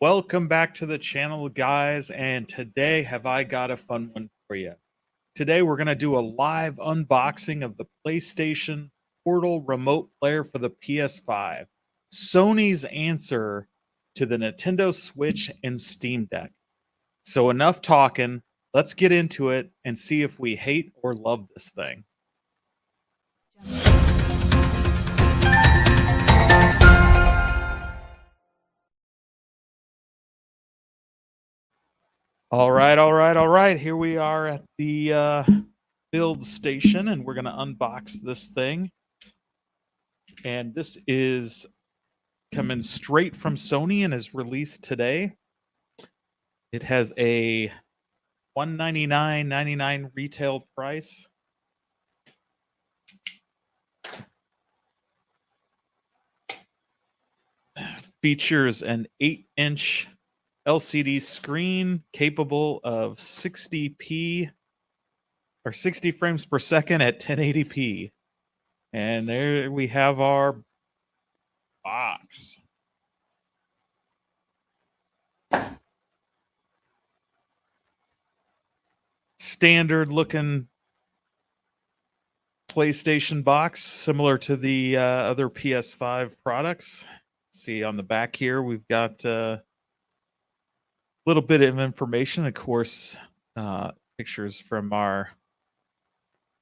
Welcome back to the channel, guys, and today have I got a fun one for you. Today we're going to do a live unboxing of the PlayStation Portal remote player for the PS5. Sony's answer to the Nintendo Switch and Steam Deck. So enough talking, let's get into it and see if we hate or love this thing. All right. Here we are at the build station, and we're going to unbox this thing. And this is coming straight from Sony and is released today. It has a $199.99 retail price. Features an 8-inch LCD screen capable of 60p or 60 frames per second at 1080p. And there we have our box. Standard looking PlayStation box, similar to the other PS5 products. See on the back here, we've got a little bit of information, of course, pictures from our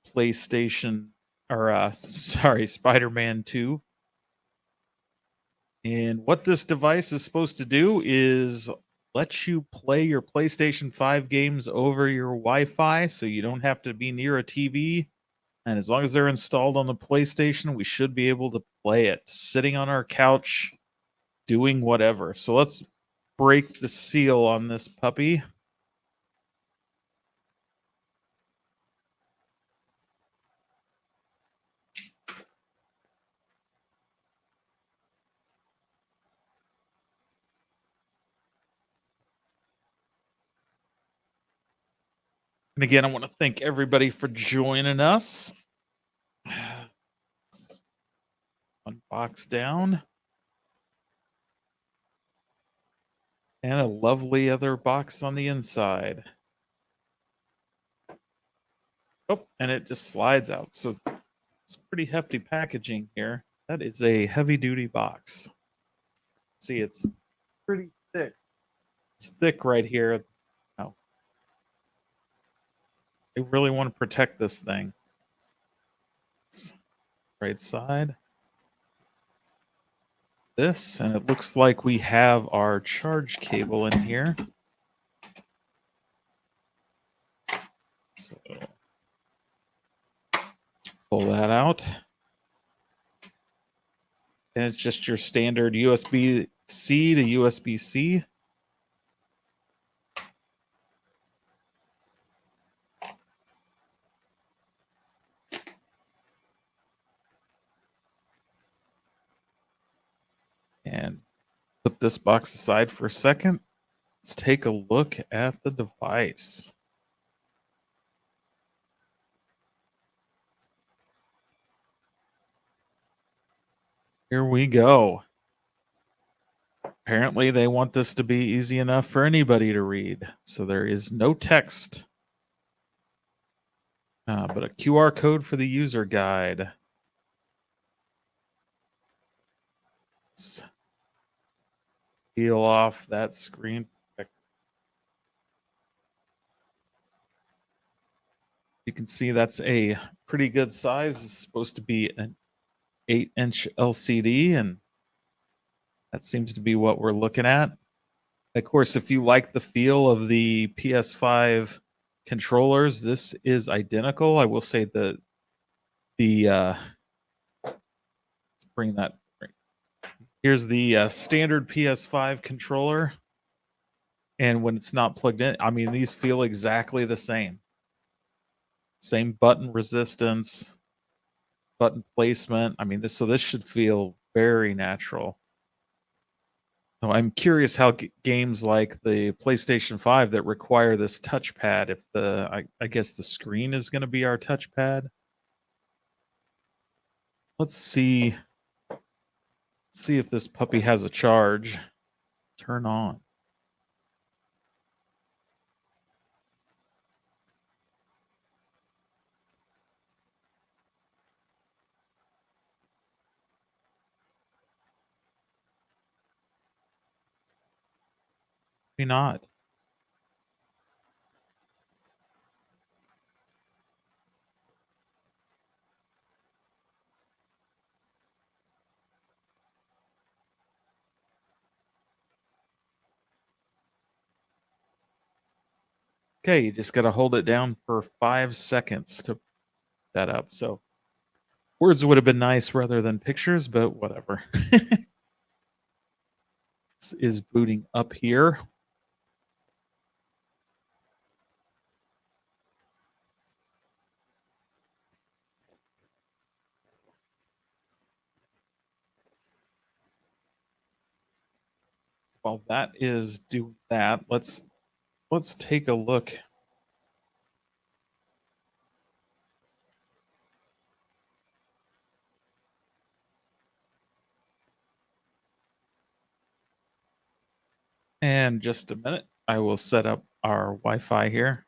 PlayStation, or Spider-Man 2. And what this device is supposed to do is let you play your PlayStation 5 games over your Wi-Fi, so you don't have to be near a TV. And as long as they're installed on the PlayStation, we should be able to play it sitting on our couch, doing whatever. So let's break the seal on this puppy. And again, I want to thank everybody for joining us. Unbox down. And a lovely other box on the inside. Oh, and it just slides out. So it's pretty hefty packaging here. That is a heavy-duty box. See, it's pretty thick. It's thick right here. Oh. I really want to protect this thing. Right side. This, and it looks like we have our charge cable in here. So pull that out. And it's just your standard USB-C to USB-C. And put this box aside for a second. Let's take a look at the device. Here we go. Apparently, they want this to be easy enough for anybody to read. So there is no text, but a QR code for the user guide. Let's peel off that screen. You can see that's a pretty good size. It's supposed to be an 8-inch LCD, and that seems to be what we're looking at. Of course, if you like the feel of the PS5 controllers, this is identical. I will say that let's bring that. Here's the standard PS5 controller, and when it's not plugged in, I mean, these feel exactly the same. Same button resistance, button placement. I mean, this should feel very natural. So I'm curious how games like the PlayStation 5 that require this touchpad, if I guess the screen is going to be our touchpad. Let's see if this puppy has a charge. Turn on. Maybe not. Okay, you just got to hold it down for 5 seconds to that up. So words would have been nice rather than pictures, but whatever. This is booting up here. While that is doing that, let's take a look. And just a minute, I will set up our Wi-Fi here.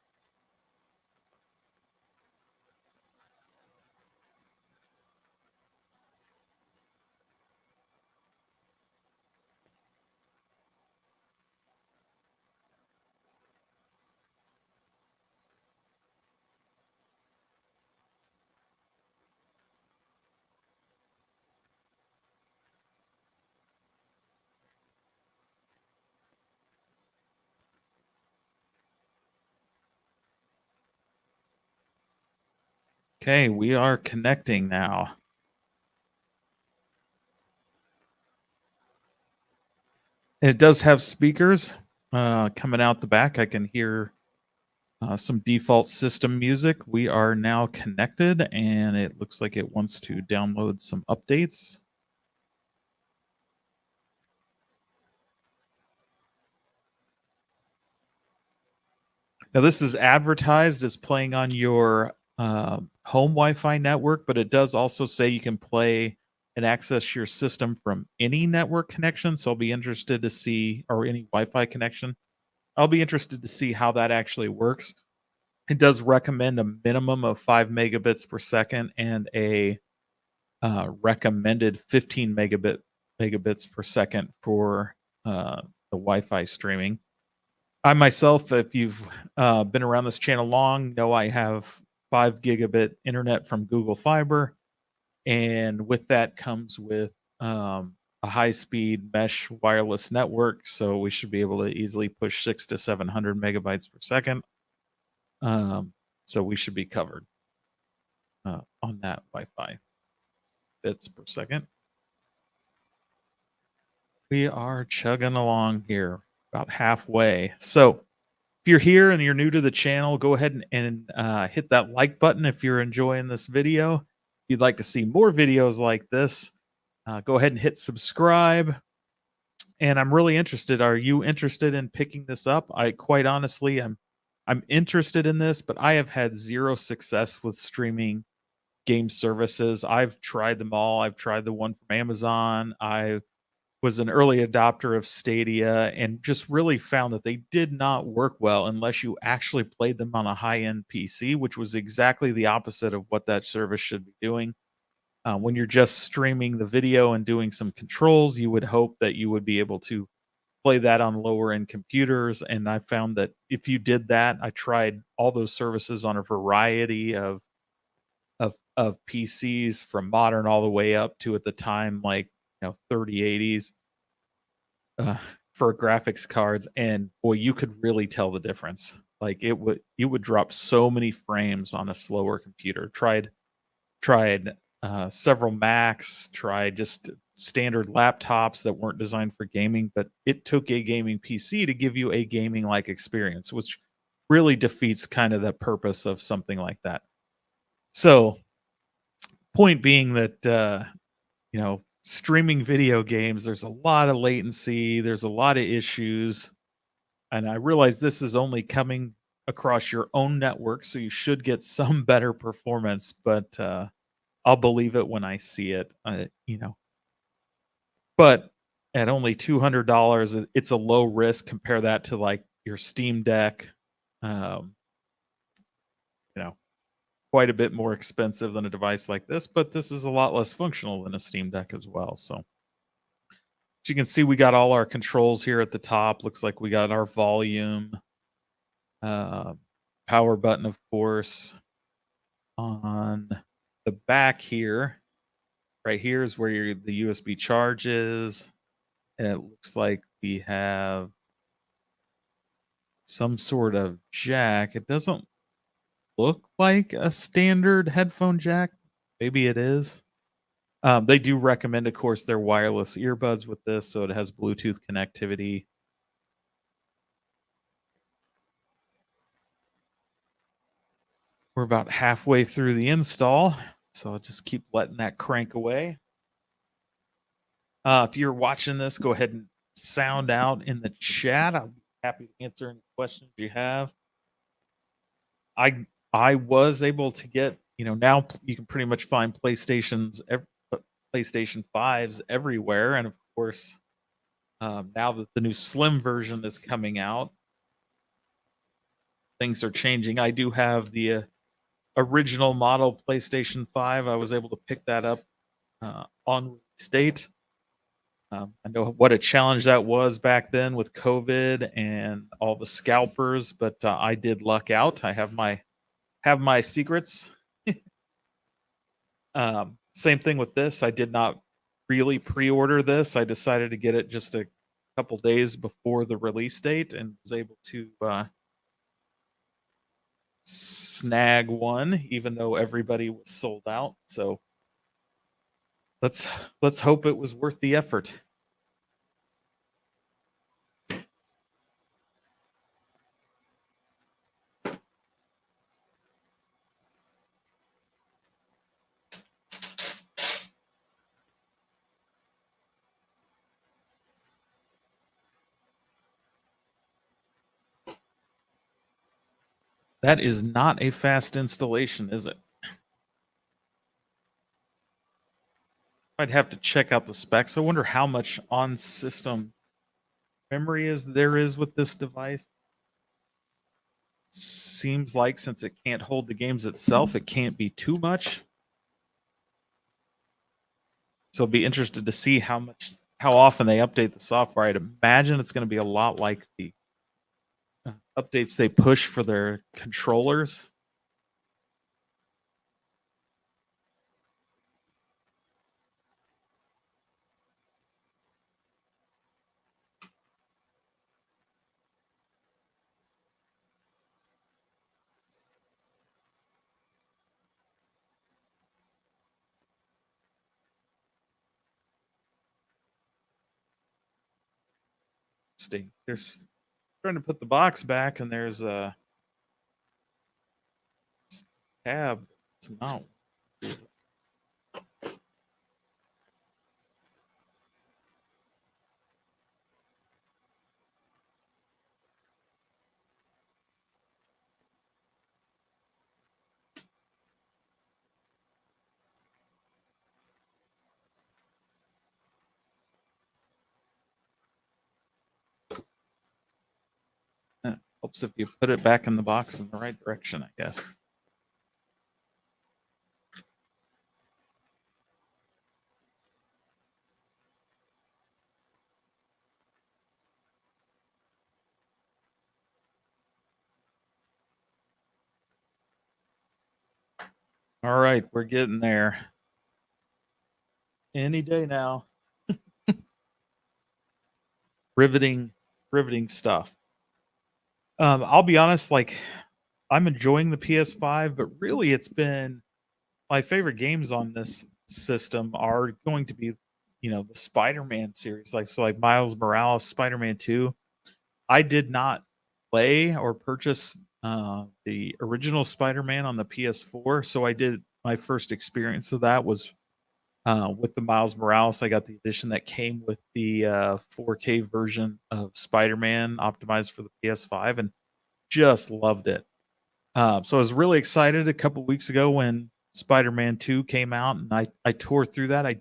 Okay, we are connecting now. It does have speakers coming out the back. I can hear some default system music. We are now connected, and it looks like it wants to download some updates. Now, this is advertised as playing on your home Wi-Fi network, but it does also say you can play and access your system from any network connection. So I'll be interested to see, or any Wi-Fi connection. I'll be interested to see how that actually works. It does recommend a minimum of 5 megabits per second and a recommended 15 megabits per second for the Wi-Fi streaming. I myself, if you've been around this channel long, know I have 5 gigabit internet from Google Fiber, and with that comes with a high-speed mesh wireless network, so we should be able to easily push 600 to 700 megabytes per second. So we should be covered on that Wi-Fi bits per second. We are chugging along here, about halfway. So if you're here and you're new to the channel, go ahead and hit that like button if you're enjoying this video. If you'd like to see more videos like this, go ahead and hit subscribe. And I'm really interested. Are you interested in picking this up? I quite honestly, I'm interested in this, but I have had zero success with streaming game services. I've tried them all. I've tried the one from Amazon. I was an early adopter of Stadia and just really found that they did not work well unless you actually played them on a high-end PC, which was exactly the opposite of what that service should be doing. When you're just streaming the video and doing some controls, you would hope that you would be able to play that on lower end computers. And I found that if you did that, I tried all those services on a variety of PCs from modern all the way up to at the time like 3080s uh, for graphics cards, and boy, you could really tell the difference. Like you would drop so many frames on a slower computer. Tried several Macs, tried just standard laptops that weren't designed for gaming, but it took a gaming PC to give you a gaming like experience, which really defeats kind of the purpose of something like that. So, point being that streaming video games, there's a lot of latency, there's a lot of issues, and I realize this is only coming across your own network, so you should get some better performance, but I'll believe it when I see it, But at only $200, it's a low risk. Compare that to like your Steam Deck, um, you know, quite a bit more expensive than a device like this, but this is a lot less functional than a Steam Deck as well. So As you can see, we got all our controls here at the top. Looks like we got our volume, uh, power button, of course. On the back here, right here is where the USB charge is. And it looks like we have some sort of jack. It doesn't look like a standard headphone jack. Maybe it is. They do recommend, of course, their wireless earbuds with this, so it has Bluetooth connectivity. We're about halfway through the install, so I'll just keep letting that crank away. If you're watching this, go ahead and sound out in the chat. I'll be happy to answer any questions you have. I was able to get, now you can pretty much find PlayStation 5s everywhere, and of course, now that the new Slim version is coming out, things are changing. I do have the original model PlayStation 5. I was able to pick that up on release date. I know what a challenge that was back then with COVID and all the scalpers, but I did luck out. I have my secrets. Same thing with this. I did not really pre-order this. I decided to get it just a couple days before the release date and was able to snag one, even though everybody was sold out. So let's hope it was worth the effort. That is not a fast installation, is it? I'd have to check out the specs. I wonder how much on-system memory there is with this device. Seems like since it can't hold the games itself, it can't be too much. So I'll be interested to see how often they update the software. I'd imagine it's going to be a lot like the updates they push for their controllers. There's trying to put the box back, and there's a tab. It's not. Helps if you put it back in the box in the right direction, I guess. All right, we're getting there. Any day now. riveting stuff. I'll be honest, like I'm enjoying the PS5, but really it's been my favorite games on this system are going to be, the Spider-Man series, like Miles Morales, Spider-Man 2. I did not play or purchase the original Spider-Man on the PS4, so I did my first experience of that was with the Miles Morales. I got the edition that came with the 4K version of Spider-Man optimized for the PS5 and just loved it. So I was really excited a couple weeks ago when Spider-Man 2 came out, and I tore through that.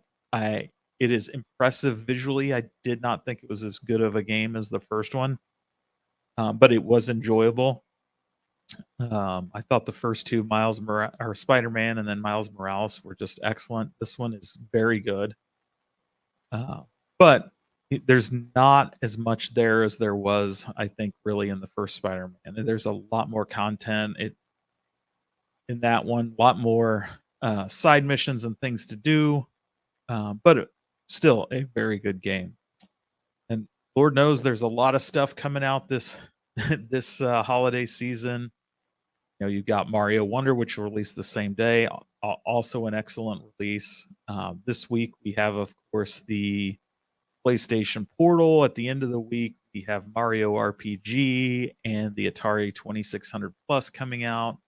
It is impressive visually. I did not think it was as good of a game as the first one, but it was enjoyable. I thought the first two Spider-Man and then Miles Morales were just excellent. This one is very good. But there's not as much there as there was, I think, really in the first Spider-Man. And there's a lot more content in that one, a lot more side missions and things to do, but still a very good game. And Lord knows there's a lot of stuff coming out this this holiday season. You know, you've got Mario Wonder, which will release the same day, also an excellent release. This week we have, of course, the PlayStation Portal. At the end of the week, we have Mario RPG and the Atari 2600 Plus coming out.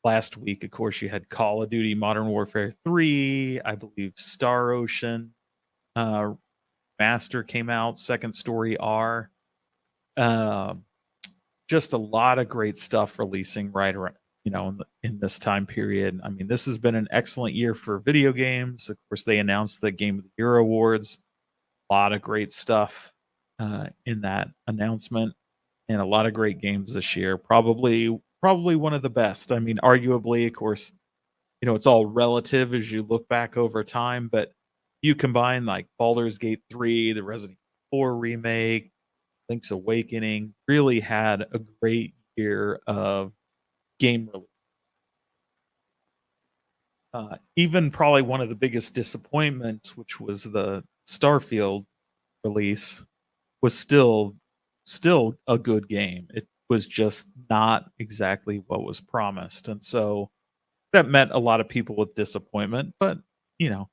Last week, of course, you had Call of Duty Modern Warfare 3. I believe Star Ocean Master came out, Second Story R. Um, just a lot of great stuff releasing right around, in this time period. I mean, this has been an excellent year for video games. Of course, they announced the Game of the Year awards. A lot of great stuff in that announcement, and a lot of great games this year. Probably one of the best. I mean, arguably, of course, it's all relative as you look back over time, but you combine like Baldur's Gate 3, the Resident Evil 4 remake, Link's Awakening, really had a great year of game release. Even probably one of the biggest disappointments, which was the Starfield release, was still a good game. It was just not exactly what was promised. And so that met a lot of people with disappointment, but you know,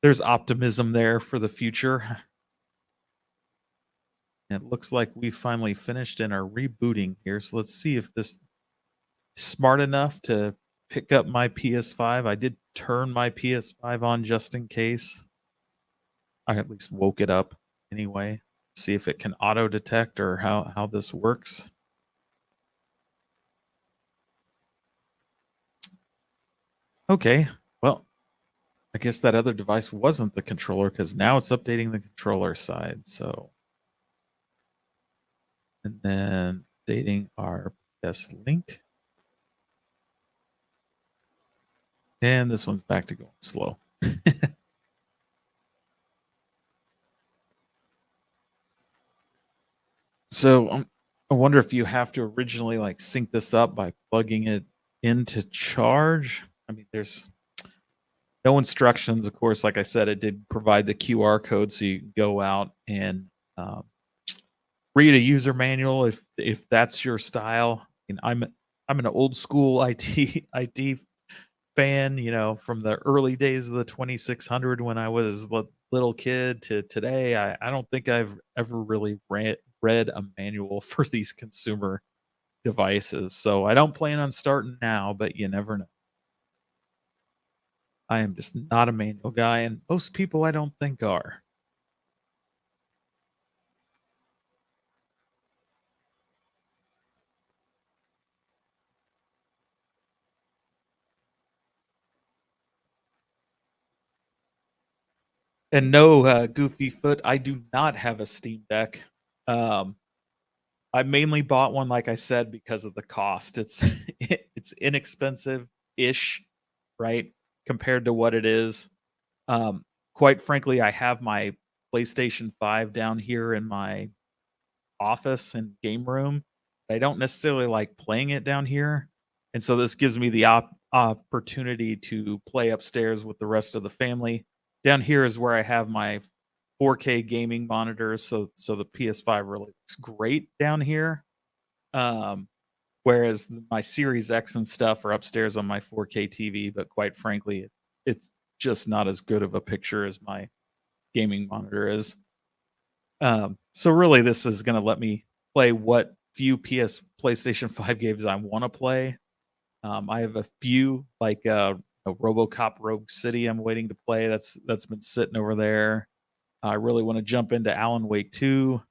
there's optimism there for the future. It looks like we finally finished and are rebooting here. So let's see if this is smart enough to pick up my PS5. I did turn my PS5 on just in case. I at least woke it up anyway. See if it can auto detect or how this works. Okay, well, I guess that other device wasn't the controller because now it's updating the controller side. So, and then updating our PS link. And this one's back to going slow. So I wonder if you have to originally like sync this up by plugging it into charge. I mean, there's no instructions. Of course, like I said, it did provide the QR code so you can go out and um, read a user manual if that's your style. And I'm an old school IT fan, from the early days of the 2600 when I was a little kid to today. I don't think I've ever really read a manual for these consumer devices. So I don't plan on starting now, but you never know. I am just not a manual guy, and most people I don't think are. And no, goofy foot, I do not have a Steam Deck. Um, I mainly bought one, like I said, because of the cost. It's it's inexpensive-ish, right, compared to what it is. Um, Quite frankly, I have my PlayStation 5 down here in my office and game room. I don't necessarily like playing it down here, and so this gives me the opportunity to play upstairs with the rest of the family. Down here is where I have my 4K gaming monitors, so the PS5 really looks great down here. Um, Whereas my Series X and stuff are upstairs on my 4K TV, but quite frankly, it's just not as good of a picture as my gaming monitor is. So really, this is going to let me play what few PlayStation 5 games I want to play. I have a few like RoboCop Rogue City I'm waiting to play. That's been sitting over there. I really want to jump into Alan Wake 2,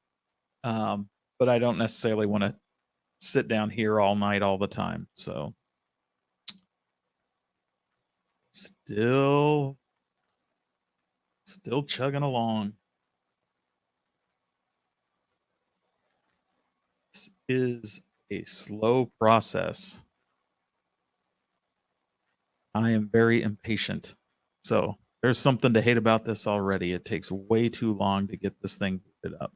but I don't necessarily want to sit down here all night all the time. So still chugging along. This is a slow process. I am very impatient. So There's something to hate about this already. It takes way too long to get this thing booted up.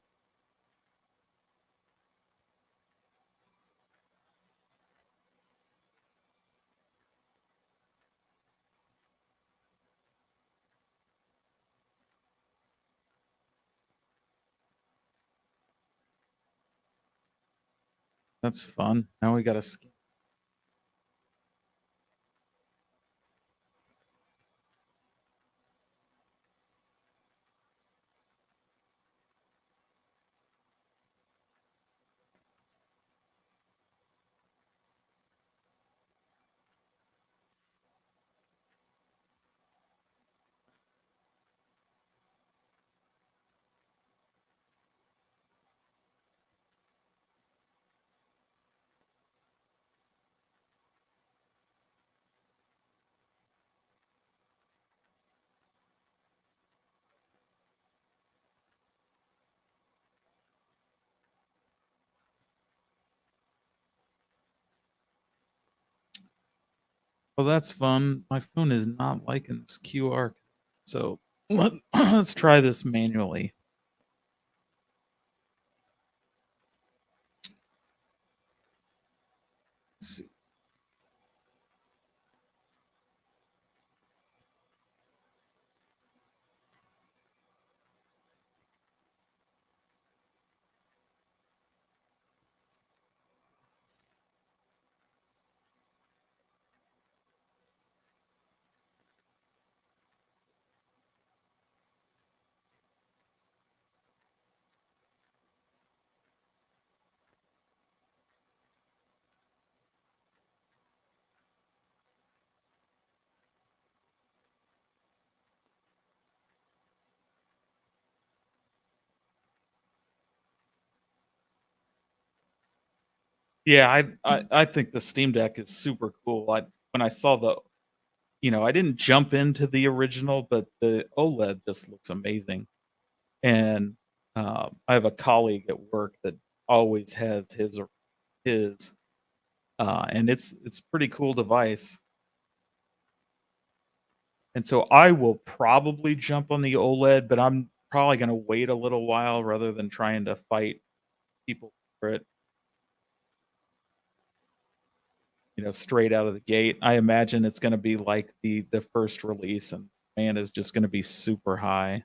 That's fun. Now we gotta scan. Well, that's fun. My phone is not liking this QR. So let's try this manually. Let's see. Yeah, I think the Steam Deck is super cool. I when I saw the I didn't jump into the original, but the OLED just looks amazing. And I have a colleague at work that always has his, and it's a pretty cool device. And so I will probably jump on the OLED, but I'm probably going to wait a little while rather than trying to fight people for it, straight out of the gate. I imagine it's going to be like the first release, and man is just going to be super high.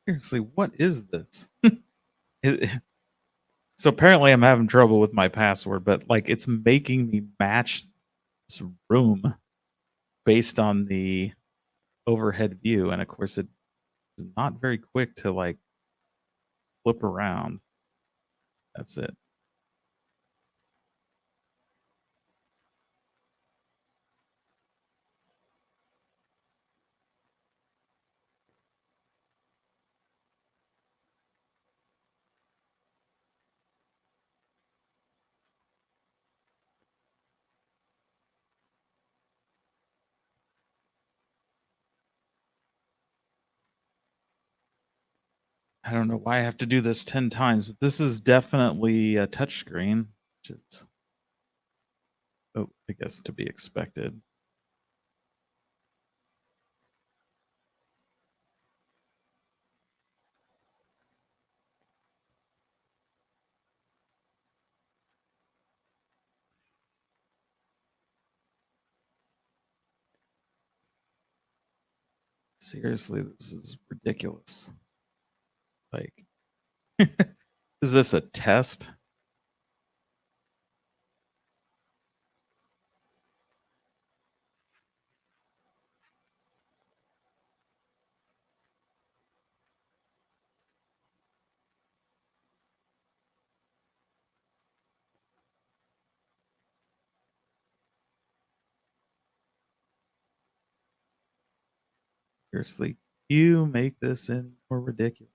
Seriously, what is this? It, so apparently I'm having trouble with my password, but like it's making me match this room based on the overhead view, and of course it's not very quick to like flip around. That's it. I don't know why I have to do this 10 times, but this is definitely a touchscreen, which is, oh, I guess to be expected. Seriously, this is ridiculous. Like, is this a test? Seriously, you make this any more ridiculous.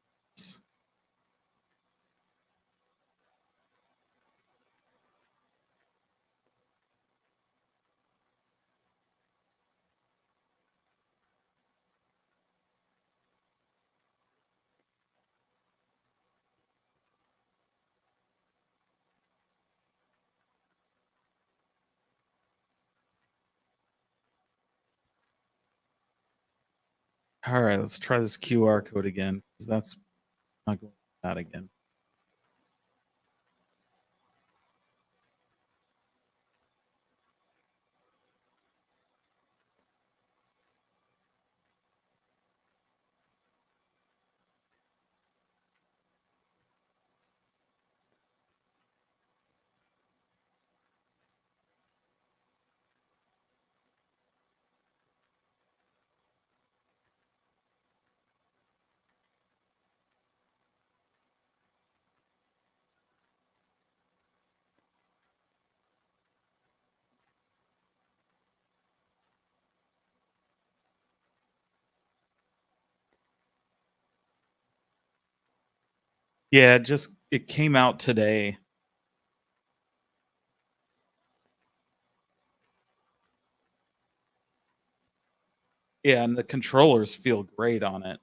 All right, let's try this QR code again because that's not going that again. Yeah, it came out today. Yeah, and the controllers feel great on it.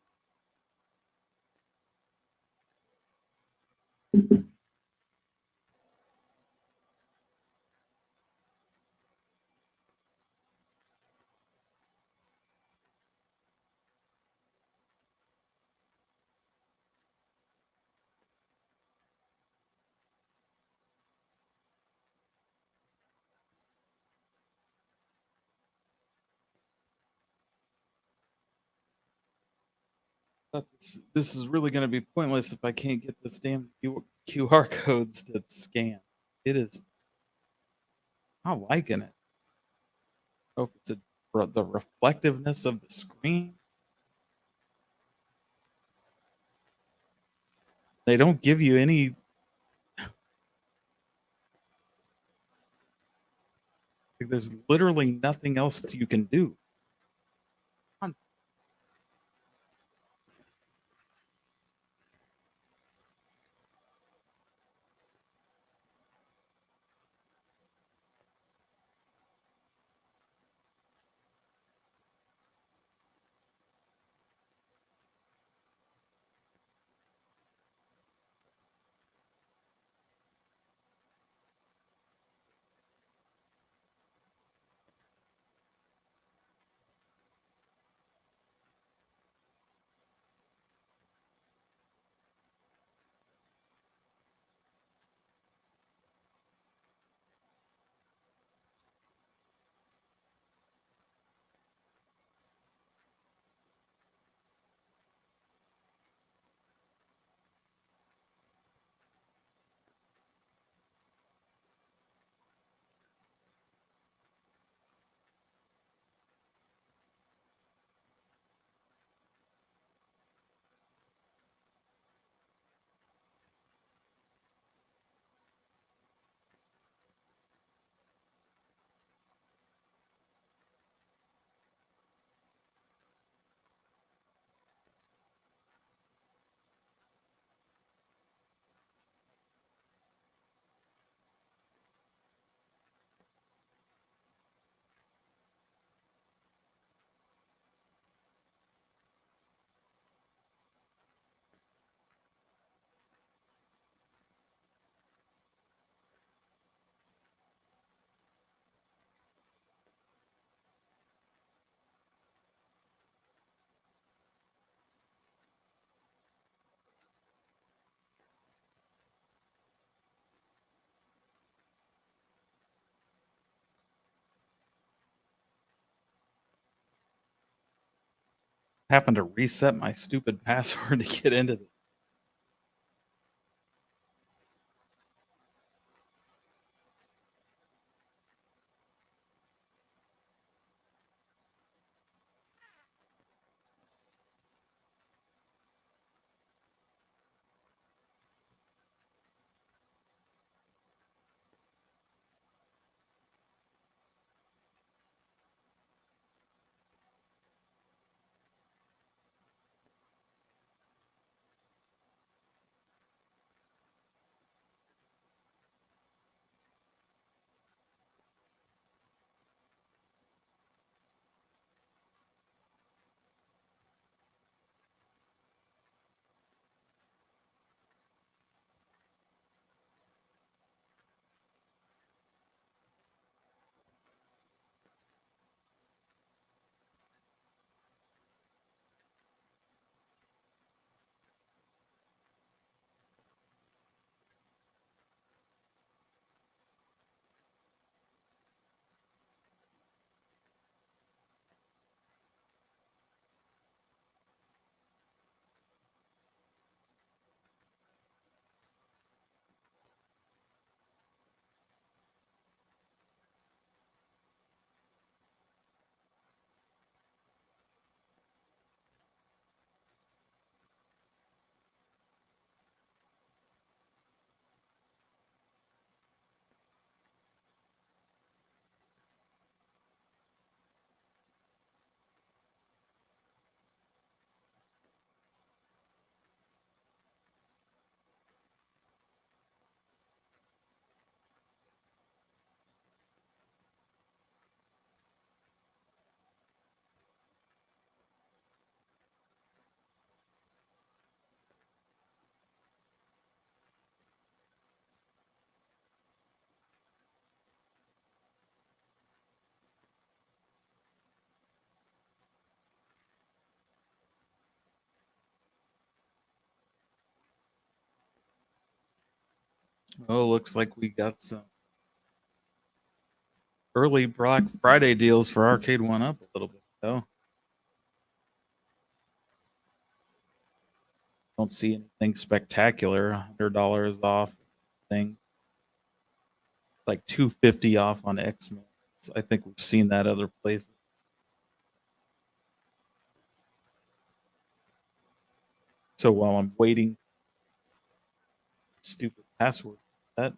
But this is really going to be pointless if I can't get this damn QR codes to scan. It is not liking it. I don't know if it's the reflectiveness of the screen. They don't give you any. Like, there's literally nothing else you can do. Having to reset my stupid password to get into it. Oh, looks like we got some early Black Friday deals for Arcade One Up a little bit though. Don't see anything spectacular. $100 off thing, like 250 off on X-Men. I think we've seen that other places. So while I'm waiting, stupid password that.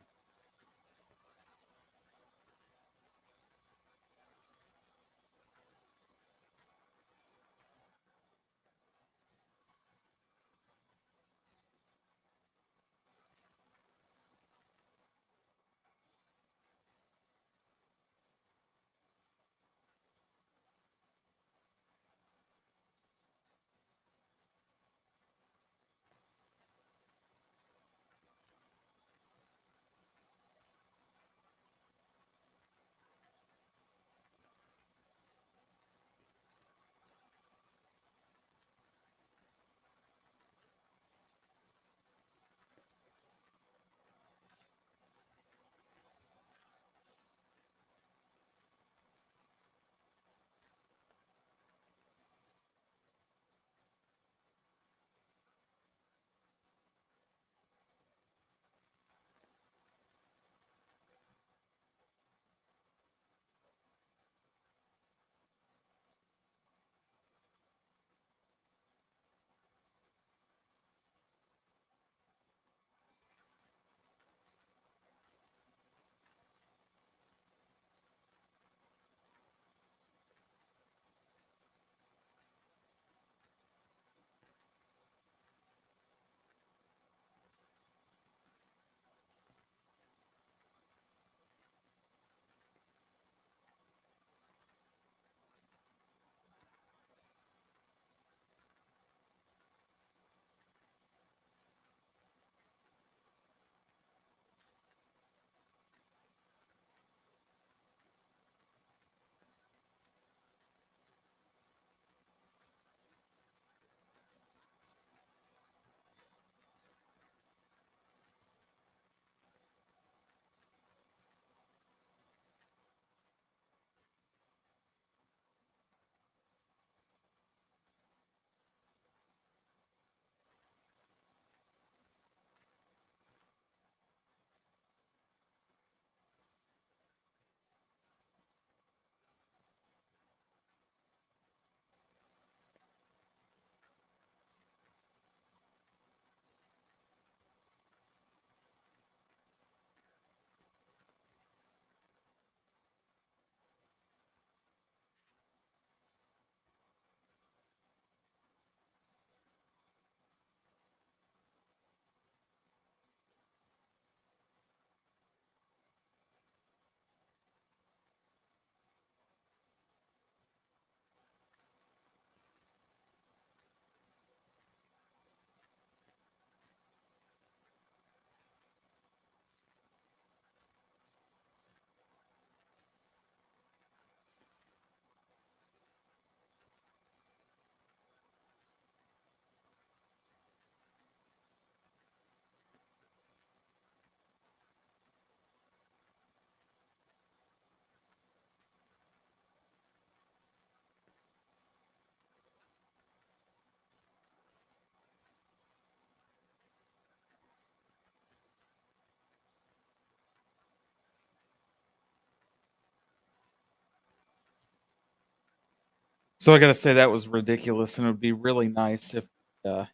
So I gotta say that was ridiculous, and it would be really nice if uh,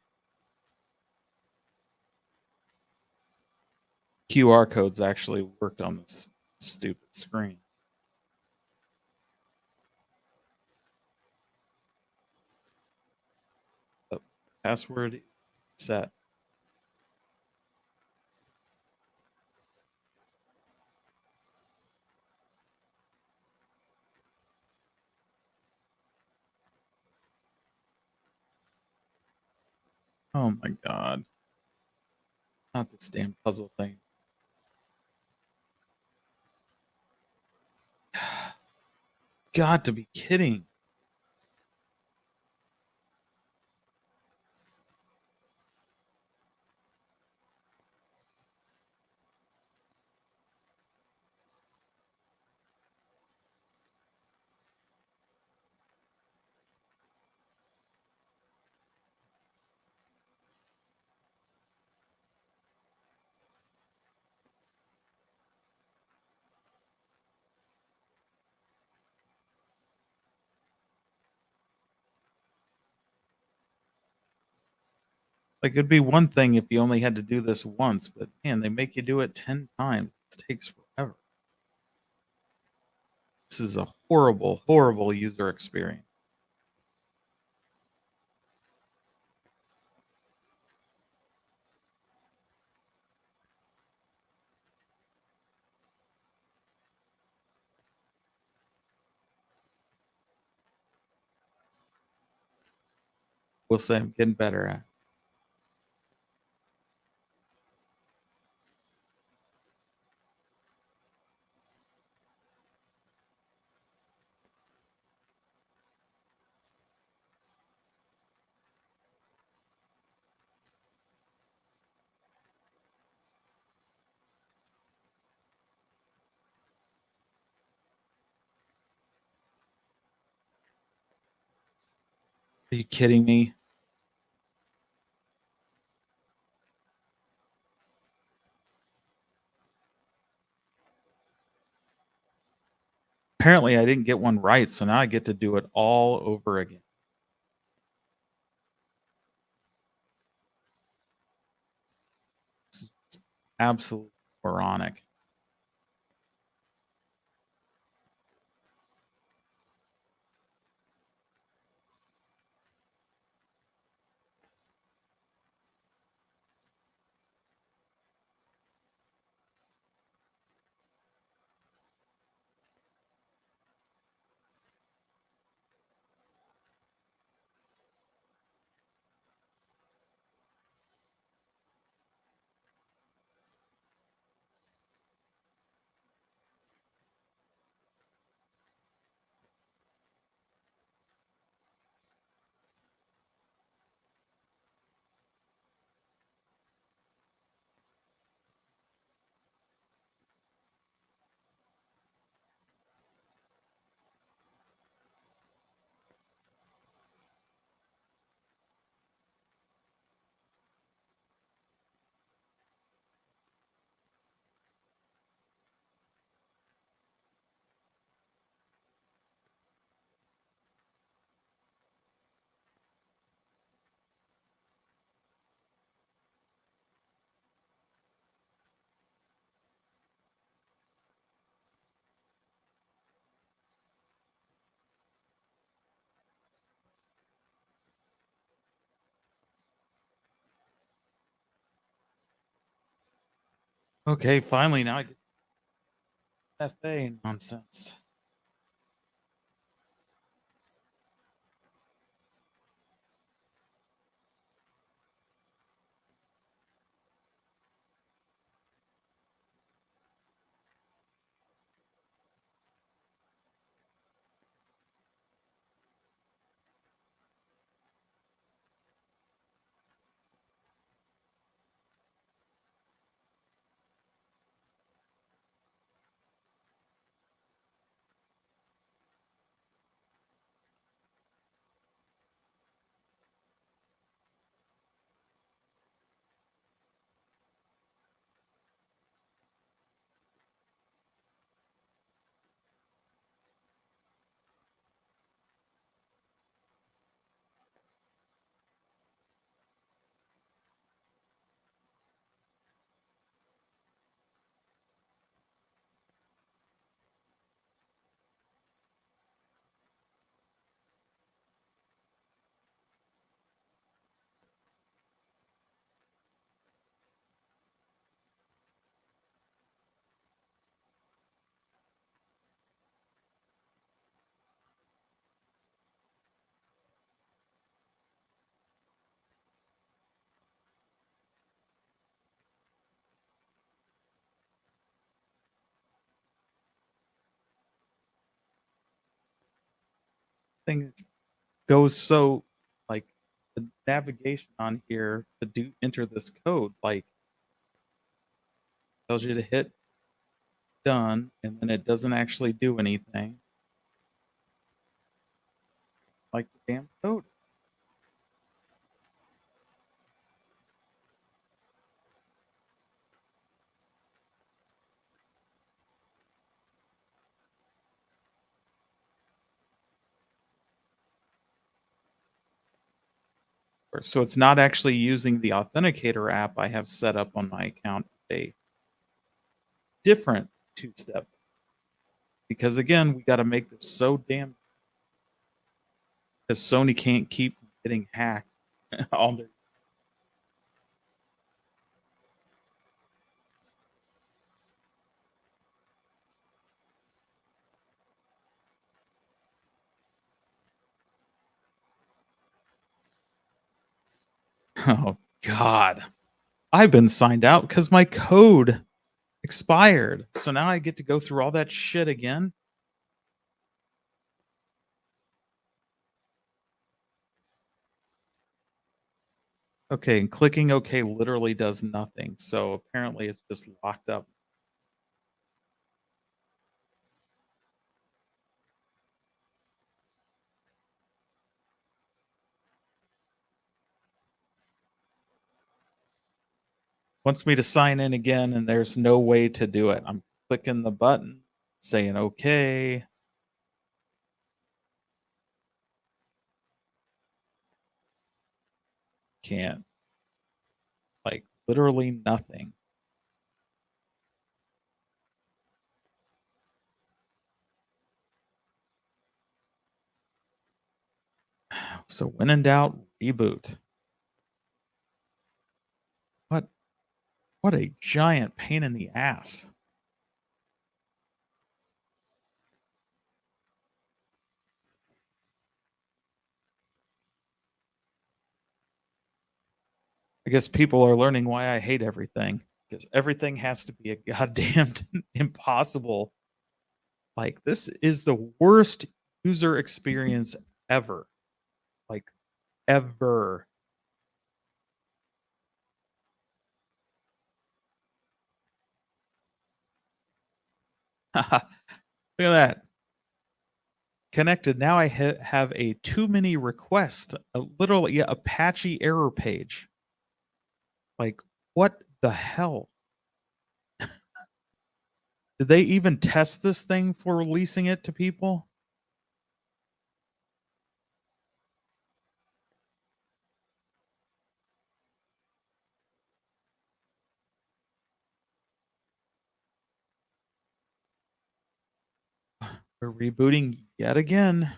QR codes actually worked on this stupid screen. But password set. Oh my god. Not this damn puzzle thing. Got to be kidding. Like, it'd be one thing if you only had to do this once, but man, they make you do it 10 times. This takes forever. This is a horrible, horrible user experience. We'll say I'm getting better at. Are you kidding me? Apparently, I didn't get one right, so now I get to do it all over again. It's absolutely moronic. Okay, finally, now I get FA nonsense. thing goes so like the navigation on here to do enter this code like tells you to hit done and then it doesn't actually do anything like the damn code. So it's not actually using the authenticator app I have set up on my account, a different two-step. Because again, we got to make this so damn because Sony can't keep getting hacked on their. Oh God, I've been signed out because my code expired. So now I get to go through all that shit again. Okay, and clicking OK literally does nothing. So apparently it's just locked up. Wants me to sign in again, and there's no way to do it. I'm clicking the button, saying OK. Can't. Like literally nothing. So when in doubt, reboot. What what a giant pain in the ass. I guess people are learning why I hate everything because everything has to be a goddamn impossible. Like this is the worst user experience ever. Like ever. Look at that. Connected. Now I have a too many requests. A literal Apache error page. Like what the hell? Did they even test this thing for releasing it to people? We're rebooting yet again.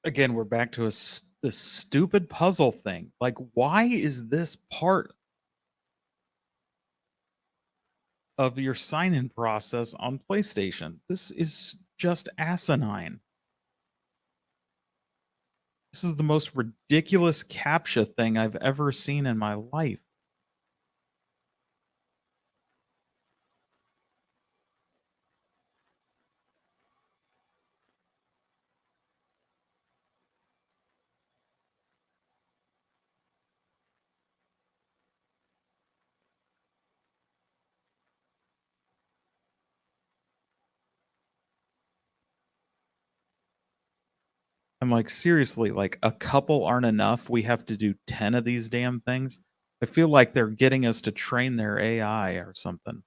Again, we're back to this stupid puzzle thing. Like, why is this part of your sign-in process on PlayStation? This is just asinine. This is the most ridiculous CAPTCHA thing I've ever seen in my life. I'm like, seriously, like a couple aren't enough. We have to do 10 of these damn things. I feel like they're getting us to train their AI or something.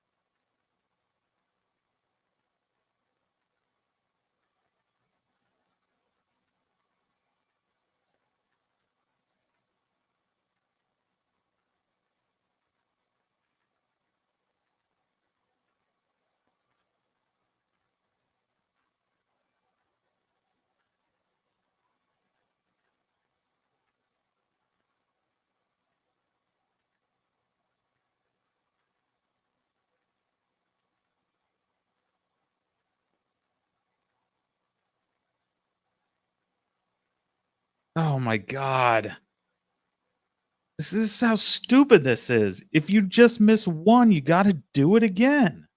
Oh my god. This is how stupid this is. If you just miss one, you got to do it again.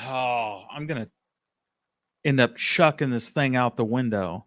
Oh, I'm going to end up chucking this thing out the window.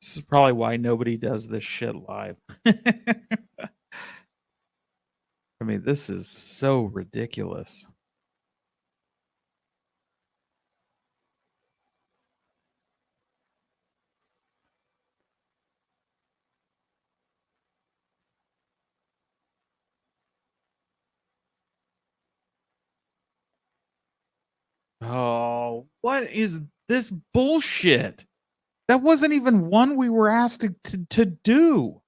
This is probably why nobody does this shit live. I mean, this is so ridiculous. Oh, what is this bullshit? That wasn't even one we were asked to do.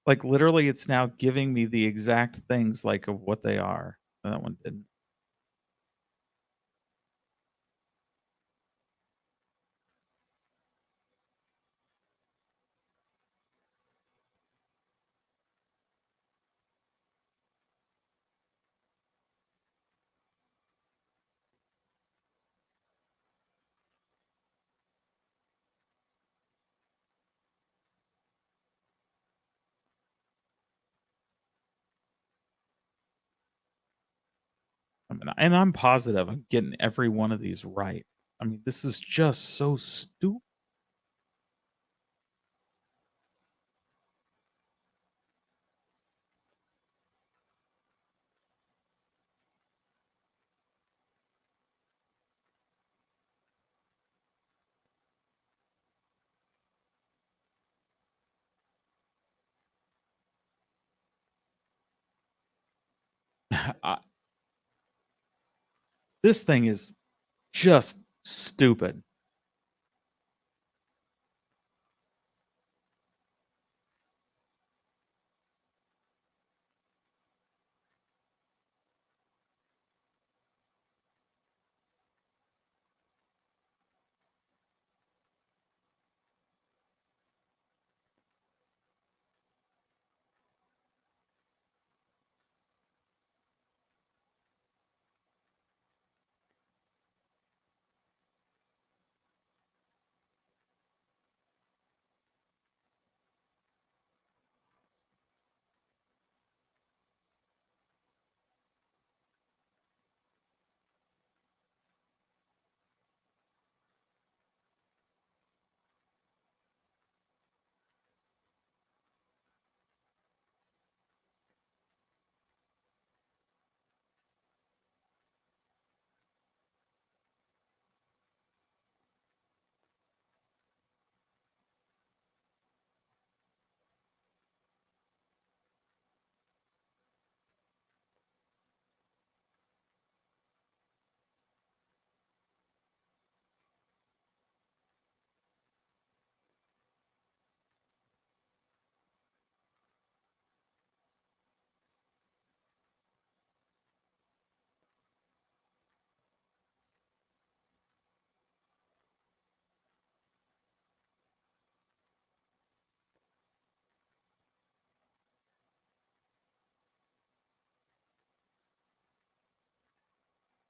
Like, literally, it's now giving me the exact things, like, of what they are. That one didn't. I mean, and I'm positive I'm getting every one of these right. I mean, this is just so stupid. I This thing is just stupid.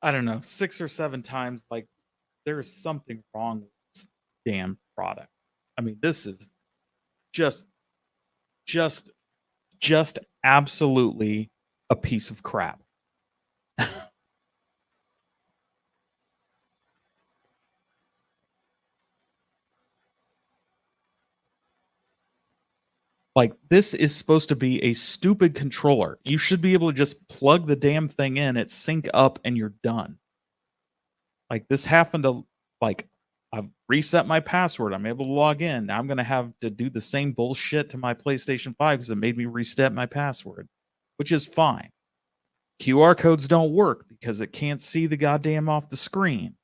I don't know, 6 or 7 times, like, there is something wrong with this damn product. I mean, this is just just just absolutely a piece of crap. Like, this is supposed to be a stupid controller. You should be able to just plug the damn thing in, it sync up, and you're done. Like, this happened to like, I've reset my password, I'm able to log in, now I'm gonna have to do the same bullshit to my PlayStation 5 because it made me reset my password, which is fine. QR codes don't work because it can't see the goddamn off the screen.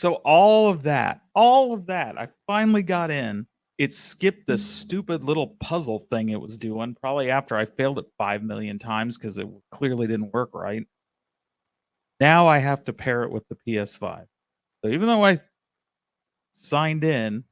So all of that, I finally got in. It skipped the stupid little puzzle thing it was doing, probably after I failed it 5 million times because it clearly didn't work right. Now I have to pair it with the PS5. So even though I signed in,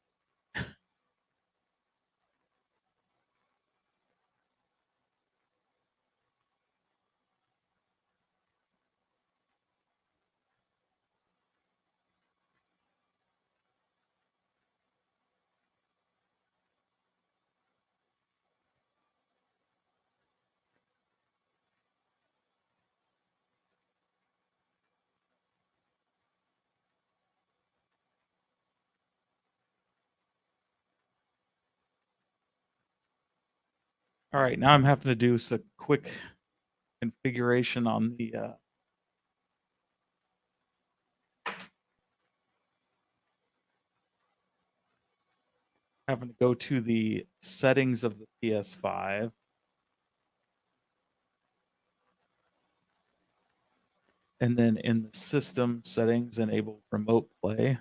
all right, now I'm having to do some quick configuration on the having to go to the settings of the PS5. And then in the system settings, enable remote play.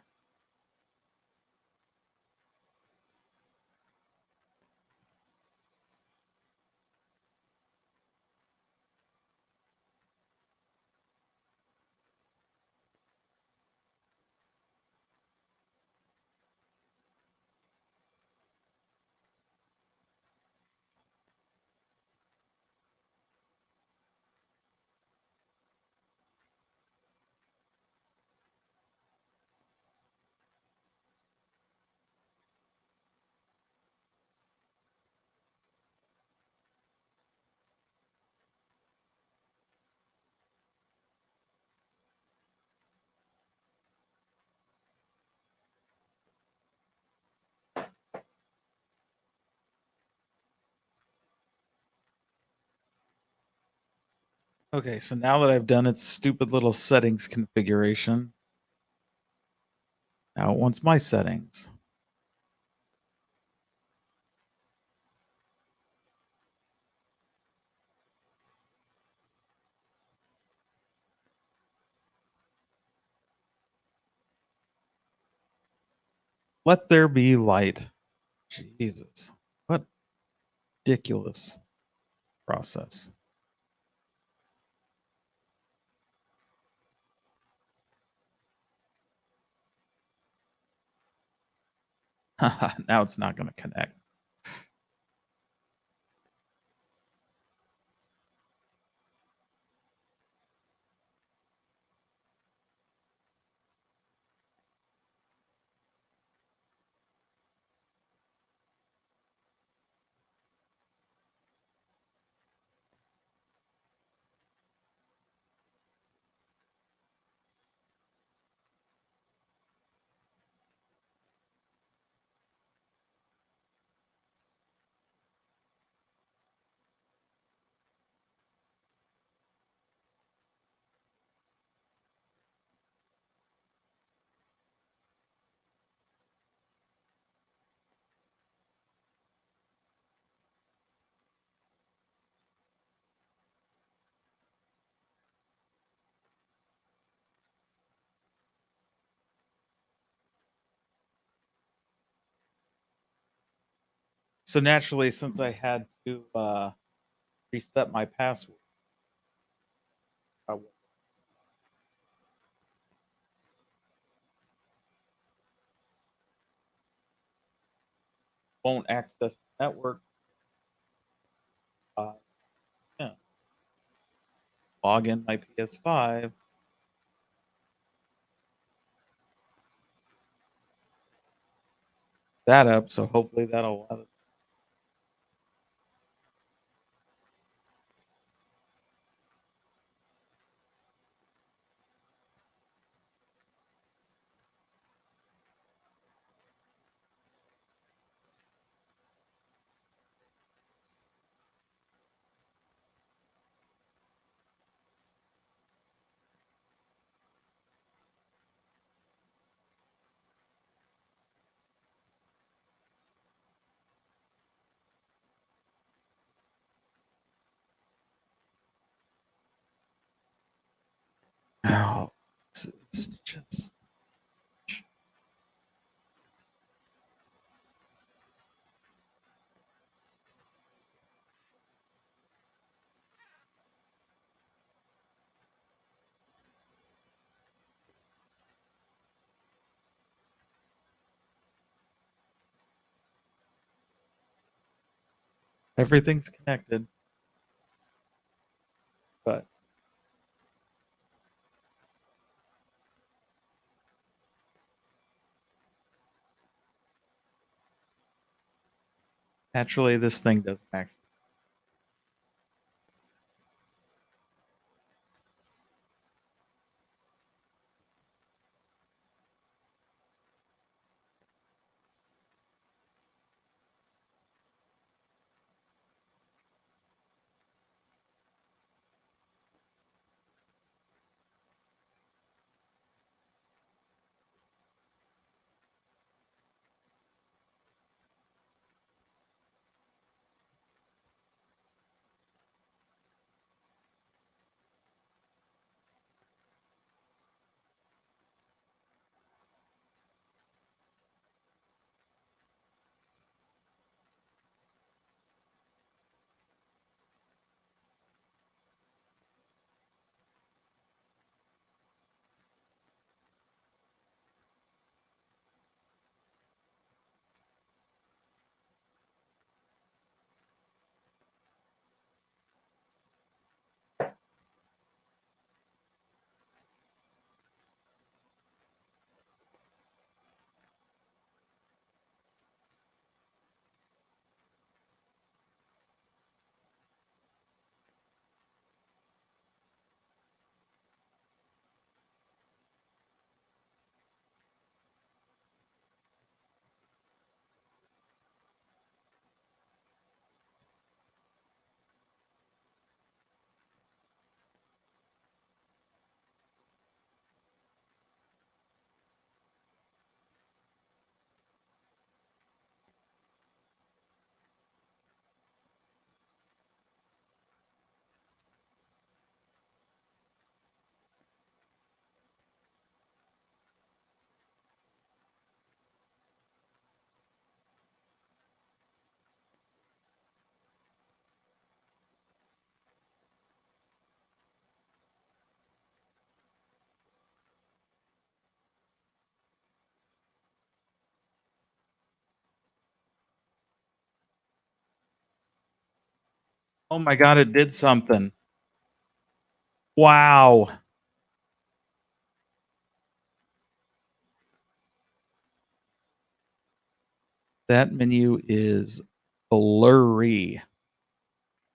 Okay, so now that I've done its stupid little settings configuration, now it wants my settings. Let there be light. Jesus, what ridiculous process. Now it's not going to connect. So naturally, since I had to reset my password, I won't access the network. Uh, yeah. Log in my PS5. That up, so hopefully that'll allow it. Oh, it's just Everything's connected, but actually, this thing doesn't actually. Oh my god, it did something. Wow. That menu is blurry.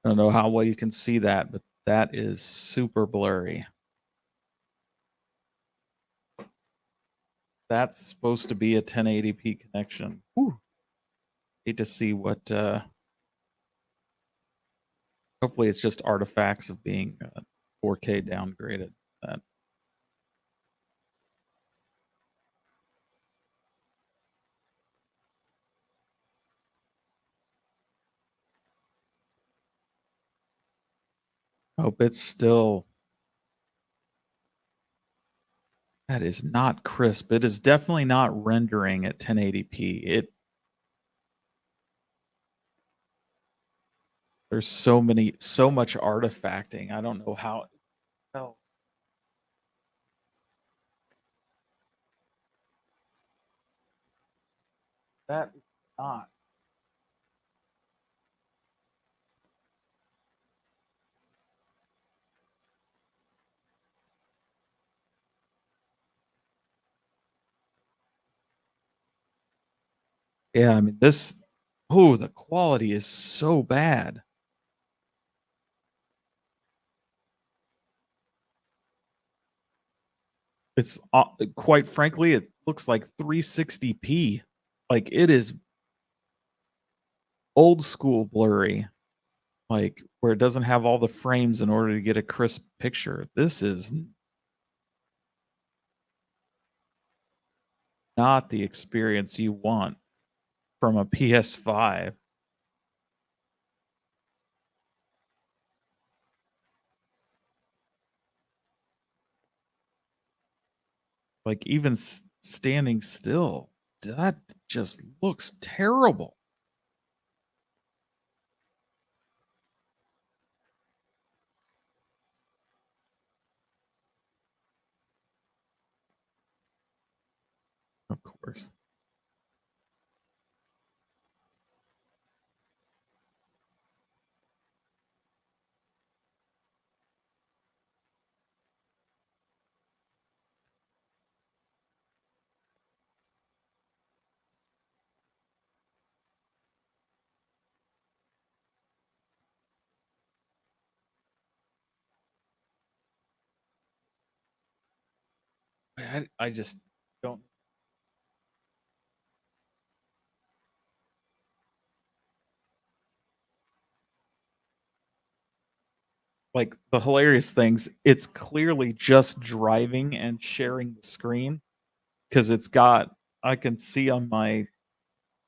I don't know how well you can see that, but that is super blurry. That's supposed to be a 1080p connection. Whew. Hate to see what hopefully it's just artifacts of being 4K downgraded. That hope it's still. That is not crisp. It is definitely not rendering at 1080p. There's so much artifacting. I don't know how. No, that is not. Yeah, I mean this. Oh, the quality is so bad. It's quite frankly, it looks like 360p. Like it is old school blurry. Like where it doesn't have all the frames in order to get a crisp picture. This is not the experience you want from a PS5. Like even standing still, that just looks terrible. Of course. I just don't like the hilarious things. It's clearly just driving and sharing the screen because it's got. I can see on my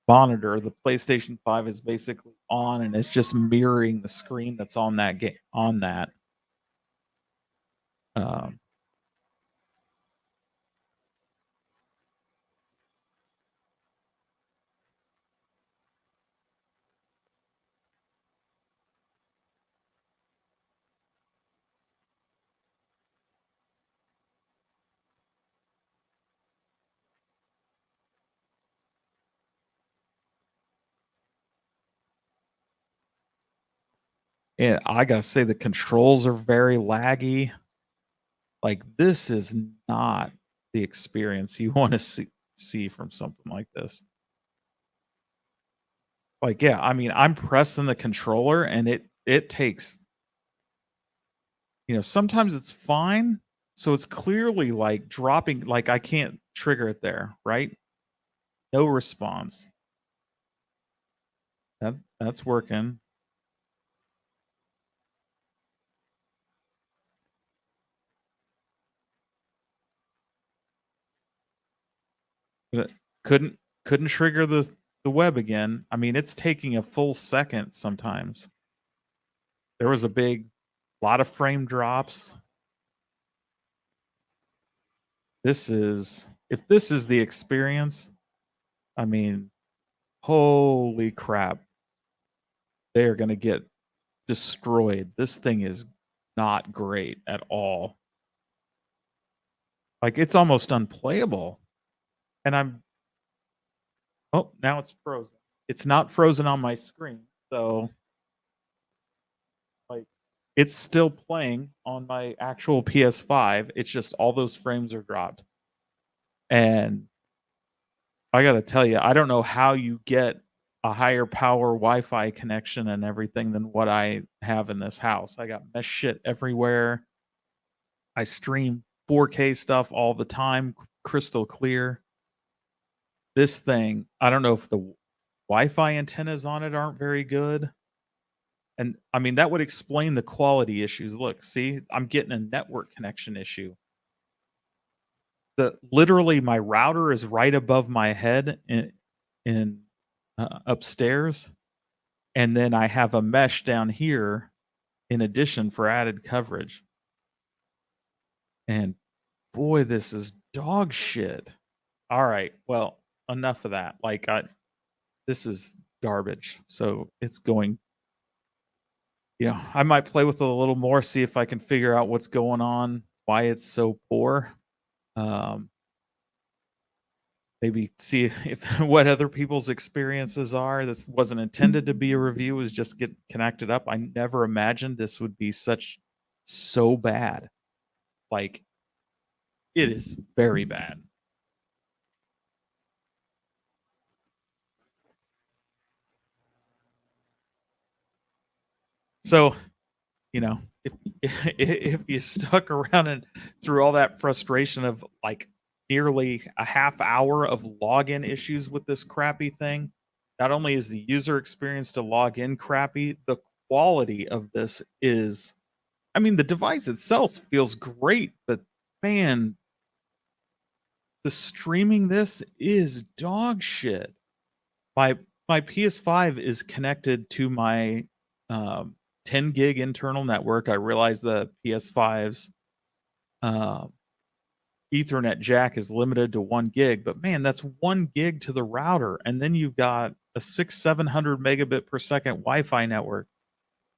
monitor the PlayStation 5 is basically on and it's just mirroring the screen that's on that game on that. Um, and I gotta say the controls are very laggy. Like this is not the experience you want to see from something like this. Like, yeah, I mean, I'm pressing the controller and it takes, sometimes it's fine. So it's clearly like dropping, like I can't trigger it there, right? No response. That's working. But couldn't couldn't trigger the web again. I mean, it's taking a full second sometimes. There was a big lot of frame drops. This is if this is the experience, I mean, holy crap. They are going to get destroyed. This thing is not great at all. Like it's almost unplayable. And oh, now it's frozen. It's not frozen on my screen. So like it's still playing on my actual PS5. It's just all those frames are dropped. And I got to tell you, I don't know how you get a higher power Wi-Fi connection and everything than what I have in this house. I got mesh shit everywhere. I stream 4K stuff all the time, crystal clear. This thing, I don't know if the Wi-Fi antennas on it aren't very good. And I mean, that would explain the quality issues. Look, see, I'm getting a network connection issue. Literally my router is right above my head in upstairs, and then I have a mesh down here in addition for added coverage. And boy, this is dog shit. All right, well, enough of that. Like this is garbage. So it's going, I might play with it a little more, see if I can figure out what's going on, why it's so poor. Maybe see if what other people's experiences are. This wasn't intended to be a review, it was just get connected up. I never imagined this would be so bad. Like it is very bad. So, if if you stuck around and through all that frustration of like nearly a half hour of login issues with this crappy thing, not only is the user experience to log in crappy, the quality of this is, I mean, the device itself feels great, but man, the streaming this is dog shit. My my PS5 is connected to my 10 gig internal network. I realize the PS5's uh, Ethernet jack is limited to 1 gig, but man, that's 1 gig to the router, and then you've got a 700 megabit per second Wi-Fi network.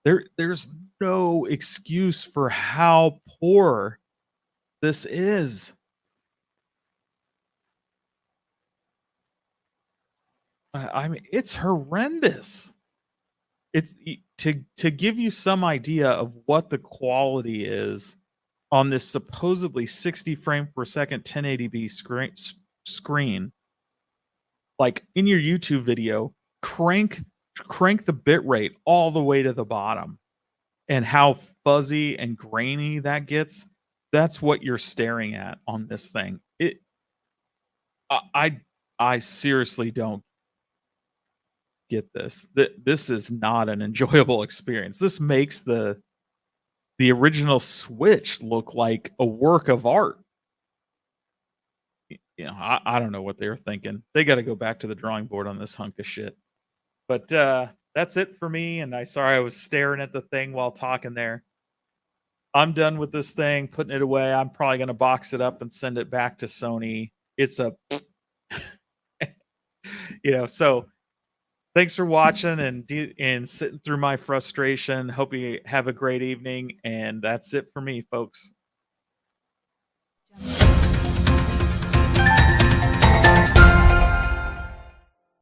There's no excuse for how poor this is. I mean, it's horrendous. It's to give you some idea of what the quality is on this supposedly 60 frame per second 1080p screen. Like in your YouTube video, crank the bit rate all the way to the bottom, and how fuzzy and grainy that gets. That's what you're staring at on this thing. I I I seriously don't get this. This is not an enjoyable experience. This makes the original Switch look like a work of art. I don't know what they were thinking. They gotta go back to the drawing board on this hunk of shit. But, that's it for me, and sorry I was staring at the thing while talking there. I'm done with this thing, putting it away. I'm probably gonna box it up and send it back to Sony. It's a so thanks for watching and sitting through my frustration. Hope you have a great evening, and that's it for me, folks.